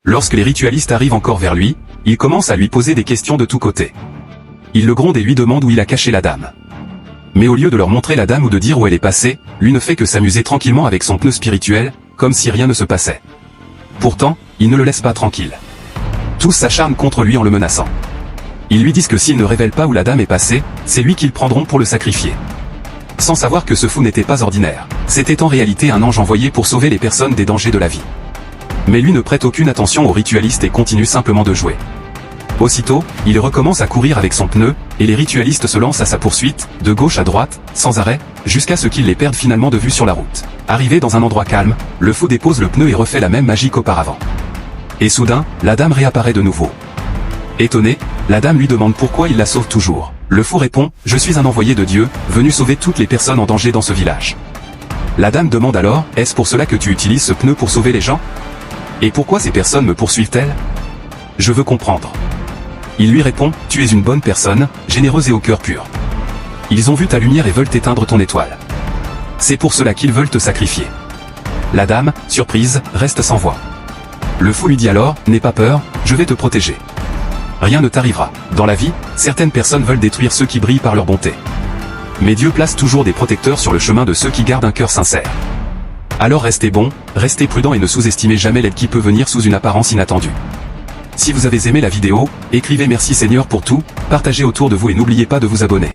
Lorsque les ritualistes arrivent encore vers lui, ils commencent à lui poser des questions de tous côtés. Ils le grondent et lui demandent où il a caché la dame. Mais au lieu de leur montrer la dame ou de dire où elle est passée, lui ne fait que s'amuser tranquillement avec son pneu spirituel, comme si rien ne se passait. Pourtant, il ne le laisse pas tranquille. Tous s'acharnent contre lui en le menaçant. Ils lui disent que s'il ne révèle pas où la dame est passée, c'est lui qu'ils prendront pour le sacrifier. Sans savoir que ce fou n'était pas ordinaire. C'était en réalité un ange envoyé pour sauver les personnes des dangers de la vie. Mais lui ne prête aucune attention aux ritualistes et continue simplement de jouer. Aussitôt, il recommence à courir avec son pneu, et les ritualistes se lancent à sa poursuite, de gauche à droite, sans arrêt, jusqu'à ce qu'ils les perdent finalement de vue sur la route. Arrivé dans un endroit calme, le fou dépose le pneu et refait la même magie qu'auparavant. Et soudain, la dame réapparaît de nouveau. Étonnée, la dame lui demande pourquoi il la sauve toujours. Le fou répond « Je suis un envoyé de Dieu, venu sauver toutes les personnes en danger dans ce village. » La dame demande alors « Est-ce pour cela que tu utilises ce pneu pour sauver les gens? Et pourquoi ces personnes me poursuivent-elles? Je veux comprendre. » Il lui répond « Tu es une bonne personne, généreuse et au cœur pur. Ils ont vu ta lumière et veulent éteindre ton étoile. C'est pour cela qu'ils veulent te sacrifier. » La dame, surprise, reste sans voix. Le fou lui dit alors « N'aie pas peur, je vais te protéger. Rien ne t'arrivera. Dans la vie, certaines personnes veulent détruire ceux qui brillent par leur bonté. Mais Dieu place toujours des protecteurs sur le chemin de ceux qui gardent un cœur sincère. Alors restez bon, restez prudent et ne sous-estimez jamais l'aide qui peut venir sous une apparence inattendue. Si vous avez aimé la vidéo, écrivez merci Seigneur pour tout, partagez autour de vous et n'oubliez pas de vous abonner.